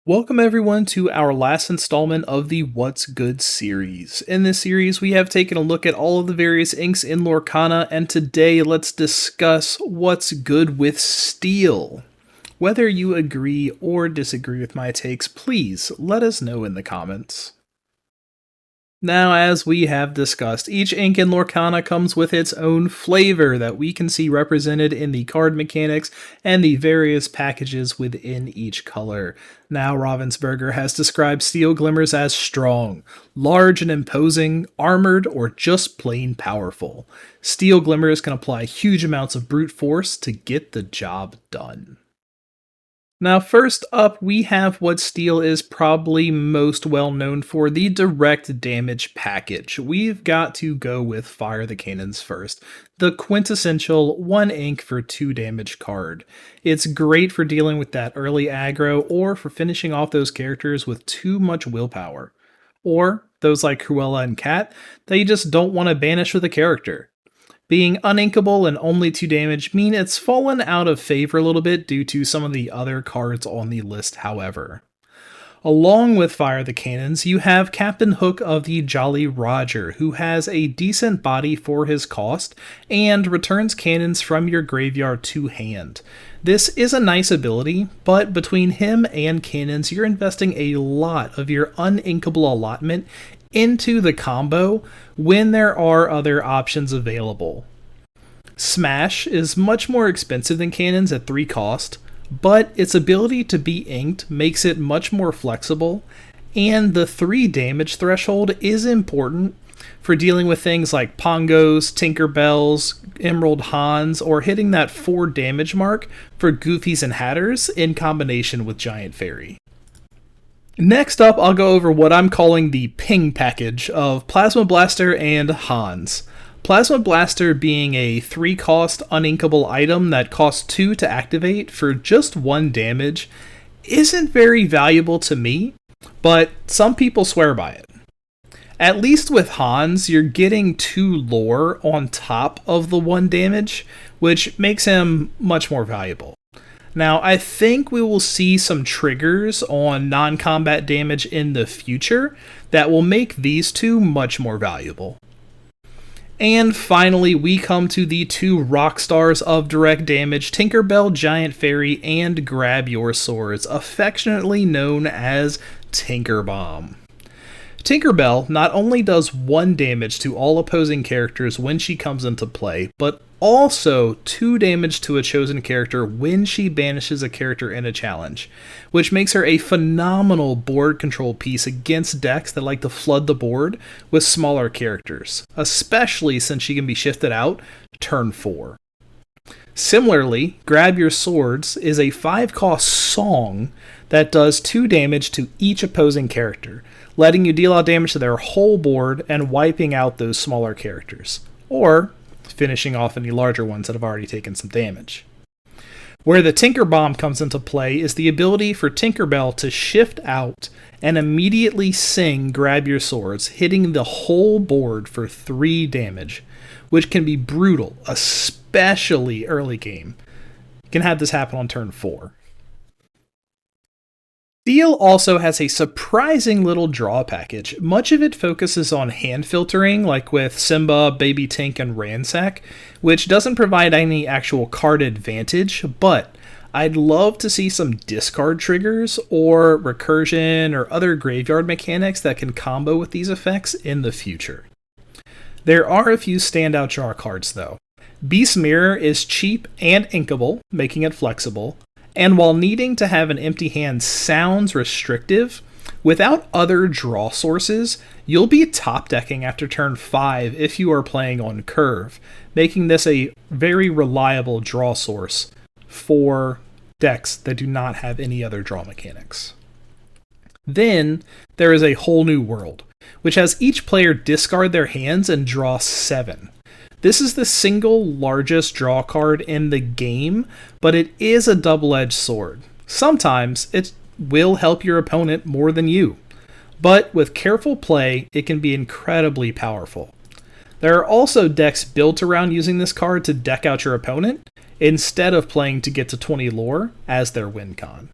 Welcome everyone to our last installment of the What's Good series. In this series, we have taken a look at all of the various inks in Lorcana, and today let's discuss what's good with steel. Whether you agree or disagree with my takes, please let us know in the comments. Now, as we have discussed, each ink in Lorcana comes with its own flavor that we can see represented in the card mechanics and the various packages within each color. Now, Ravensburger has described Steel Glimmers as strong, large and imposing, armored, or just plain powerful. Steel Glimmers can apply huge amounts of brute force to get the job done. Now, first up, we have what Steel is probably most well known for, the direct damage package. We've got to go with Fire the Cannons first, the quintessential 1 ink for 2 damage card. It's great for dealing with that early aggro or for finishing off those characters with too much willpower. Or those like Cruella and Cat that you just don't want to banish with a character. Being uninkable and only 2 damage mean it's fallen out of favor a little bit due to some of the other cards on the list, however. Along with Fire the Cannons, you have Captain Hook of the Jolly Roger, who has a decent body for his cost and returns cannons from your graveyard to hand. This is a nice ability, but between him and cannons, you're investing a lot of your uninkable allotment into the combo when there are other options available. Smash is much more expensive than cannons at 3 cost, but its ability to be inked makes it much more flexible, and the 3 damage threshold is important for dealing with things like Pongos, Tinkerbells, Emerald Hans, or hitting that 4 damage mark for Goofies and Hatters in combination with Giant Fairy. Next up, I'll go over what I'm calling the ping package of Plasma Blaster and Hans. Plasma Blaster being a 3 cost uninkable item that costs 2 to activate for just 1 damage isn't very valuable to me, but some people swear by it. At least with Hans, you're getting 2 lore on top of the 1 damage, which makes him much more valuable. Now, I think we will see some triggers on non-combat damage in the future that will make these 2 much more valuable. And finally, we come to the 2 rock stars of direct damage, Tinkerbell, Giant Fairy, and Grab Your Swords, affectionately known as Tinker Bomb. Tinkerbell not only does 1 damage to all opposing characters when she comes into play, but also 2 damage to a chosen character when she banishes a character in a challenge, which makes her a phenomenal board control piece against decks that like to flood the board with smaller characters, especially since she can be shifted out turn 4. Similarly, Grab Your Swords is a 5 cost song that does 2 damage to each opposing character, letting you deal out damage to their whole board and wiping out those smaller characters, or finishing off any larger ones that have already taken some damage. Where the Tinker Bomb comes into play is the ability for Tinkerbell to shift out and immediately sing Grab Your Swords, hitting the whole board for 3 damage, which can be brutal, especially early game. You can have this happen on turn 4. Steel also has a surprising little draw package. Much of it focuses on hand filtering, like with Simba, Baby Tink, and Ransack, which doesn't provide any actual card advantage, but I'd love to see some discard triggers or recursion or other graveyard mechanics that can combo with these effects in the future. There are a few standout draw cards though. Beast Mirror is cheap and inkable, making it flexible. And while needing to have an empty hand sounds restrictive, without other draw sources, you'll be top decking after turn 5 if you are playing on curve, making this a very reliable draw source for decks that do not have any other draw mechanics. Then there is a Whole New World, which has each player discard their hands and draw 7. This is the single largest draw card in the game, but it is a double-edged sword. Sometimes it will help your opponent more than you, but with careful play, it can be incredibly powerful. There are also decks built around using this card to deck out your opponent, instead of playing to get to 20 lore as their win con.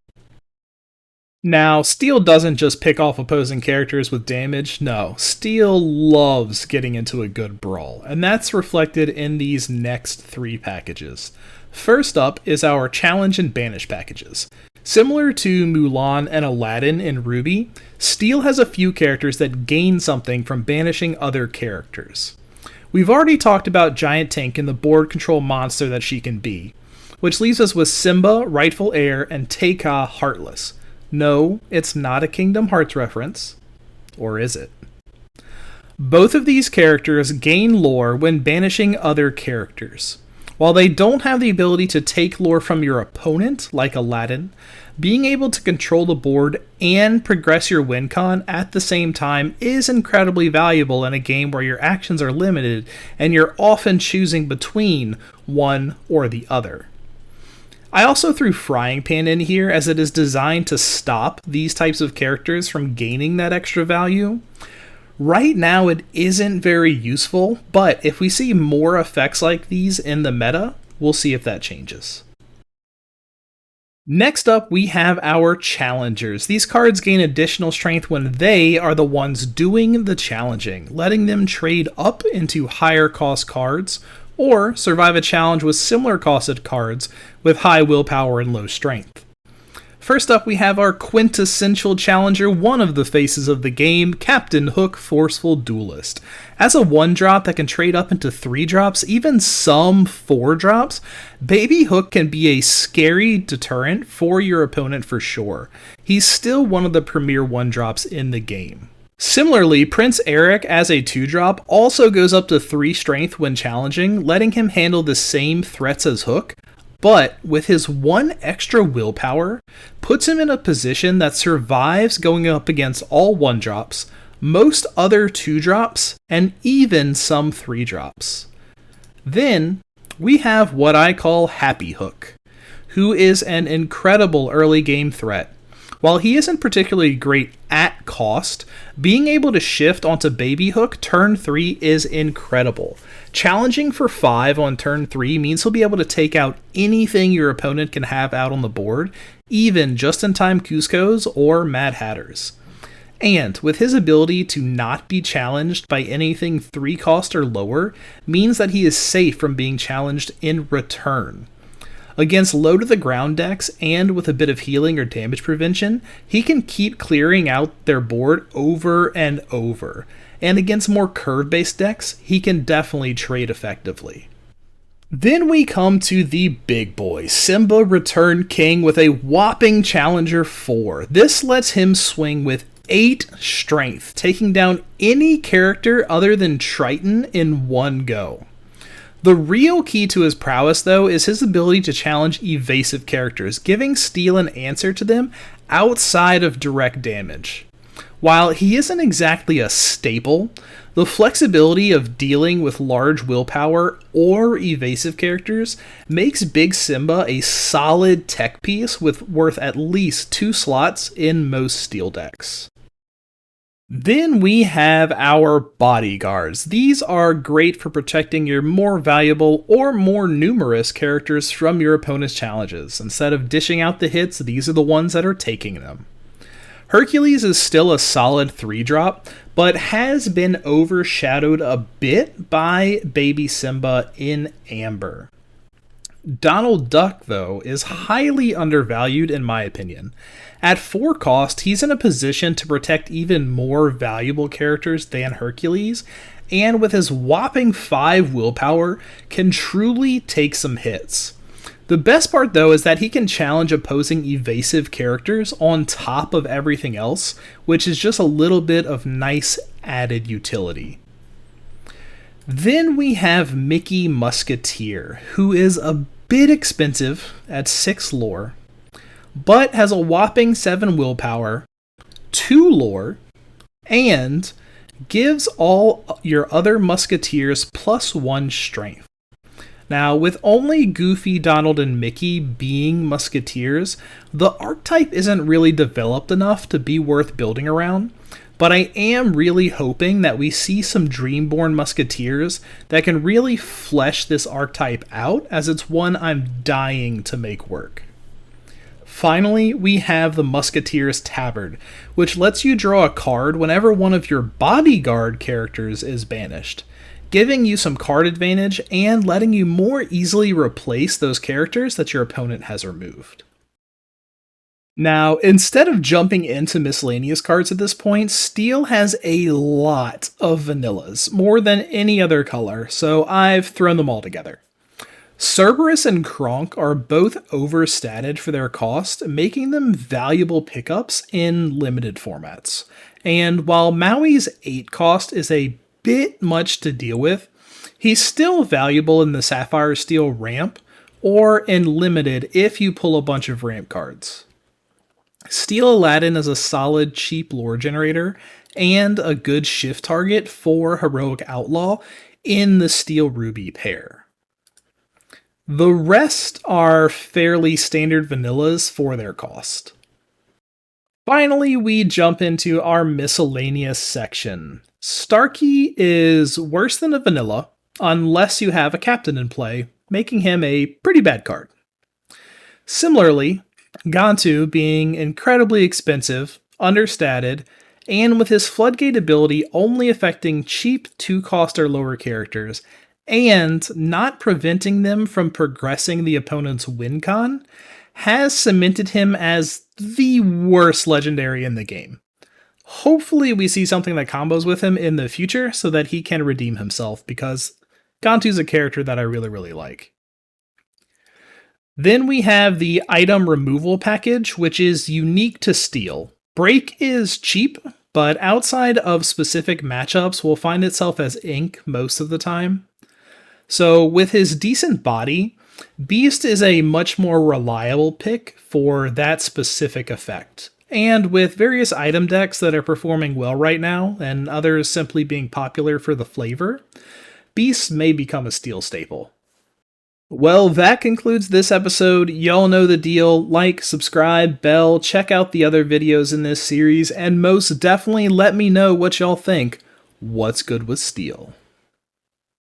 Now, Steel doesn't just pick off opposing characters with damage, no. Steel loves getting into a good brawl, and that's reflected in these next 3 packages. First up is our Challenge and Banish packages. Similar to Mulan and Aladdin in Ruby, Steel has a few characters that gain something from banishing other characters. We've already talked about Giant Tank and the board control monster that she can be, which leaves us with Simba, Rightful Heir, and Teika, Heartless. No, it's not a Kingdom Hearts reference. Or is it? Both of these characters gain lore when banishing other characters. While they don't have the ability to take lore from your opponent, like Aladdin, being able to control the board and progress your win con at the same time is incredibly valuable in a game where your actions are limited and you're often choosing between one or the other. I also threw Frying Pan in here as it is designed to stop these types of characters from gaining that extra value. Right now it isn't very useful, but if we see more effects like these in the meta, we'll see if that changes. Next up, we have our challengers. These cards gain additional strength when they are the ones doing the challenging, letting them trade up into higher cost cards, or survive a challenge with similar costed cards with high willpower and low strength. First up, we have our quintessential challenger, one of the faces of the game, Captain Hook, Forceful Duelist. As a 1-drop that can trade up into 3-drops, even some 4-drops, Baby Hook can be a scary deterrent for your opponent for sure. He's still one of the premier 1-drops in the game. Similarly, Prince Eric as a 2-drop also goes up to 3 strength when challenging, letting him handle the same threats as Hook, but with his 1 extra willpower, puts him in a position that survives going up against all 1-drops, most other 2-drops, and even some 3-drops. Then, we have what I call Happy Hook, who is an incredible early game threat. While he isn't particularly great at cost, being able to shift onto Baby Hook turn 3 is incredible. Challenging for 5 on turn 3 means he'll be able to take out anything your opponent can have out on the board, even just-in-time Cuscos or Mad Hatters. And with his ability to not be challenged by anything 3 cost or lower, means that he is safe from being challenged in return. Against low to the ground decks and with a bit of healing or damage prevention, he can keep clearing out their board over and over. And against more curve-based decks, he can definitely trade effectively. Then we come to the big boy, Simba Return King with a whopping Challenger 4. This lets him swing with 8 strength, taking down any character other than Triton in one go. The real key to his prowess, though, is his ability to challenge evasive characters, giving Steel an answer to them outside of direct damage. While he isn't exactly a staple, the flexibility of dealing with large willpower or evasive characters makes Big Simba a solid tech piece worth at least 2 slots in most Steel decks. Then we have our Bodyguards. These are great for protecting your more valuable or more numerous characters from your opponent's challenges. Instead of dishing out the hits, these are the ones that are taking them. Hercules is still a solid 3-drop, but has been overshadowed a bit by Baby Simba in Amber. Donald Duck, though, is highly undervalued in my opinion. At 4 cost, he's in a position to protect even more valuable characters than Hercules, and with his whopping 5 willpower, can truly take some hits. The best part, though, is that he can challenge opposing evasive characters on top of everything else, which is just a little bit of nice added utility. Then we have Mickey Musketeer, who is a bit expensive at 6 lore, but has a whopping 7 willpower, 2 lore, and gives all your other Musketeers +1 strength. Now, with only Goofy, Donald, and Mickey being Musketeers, the archetype isn't really developed enough to be worth building around, but I am really hoping that we see some Dreamborn Musketeers that can really flesh this archetype out, as it's one I'm dying to make work. Finally, we have the Musketeer's Tabard, which lets you draw a card whenever one of your bodyguard characters is banished, giving you some card advantage and letting you more easily replace those characters that your opponent has removed. Now, instead of jumping into miscellaneous cards at this point, Steel has a lot of vanillas, more than any other color, so I've thrown them all together. Cerberus and Kronk are both overstated for their cost, making them valuable pickups in limited formats. And while Maui's 8 cost is a bit much to deal with, he's still valuable in the Sapphire Steel ramp, or in limited if you pull a bunch of ramp cards. Steel Aladdin is a solid cheap lore generator and a good shift target for Heroic Outlaw in the Steel Ruby pair. The rest are fairly standard vanillas for their cost. Finally, we jump into our miscellaneous section. Starkey is worse than a vanilla, unless you have a captain in play, making him a pretty bad card. Similarly, Gantu being incredibly expensive, understated, and with his Floodgate ability only affecting cheap 2-cost or lower characters, and not preventing them from progressing the opponent's win con, has cemented him as the worst legendary in the game. Hopefully we see something that combos with him in the future so that he can redeem himself, because Gantu's a character that I really like. Then we have the item removal package, which is unique to Steel. Break is cheap, but outside of specific matchups will find itself as ink most of the time. So with his decent body, Beast is a much more reliable pick for that specific effect. And with various item decks that are performing well right now, and others simply being popular for the flavor, Beast may become a Steel staple. Well, that concludes this episode. Y'all know the deal. Like, subscribe, bell, check out the other videos in this series, and most definitely let me know what y'all think. What's good with Steel?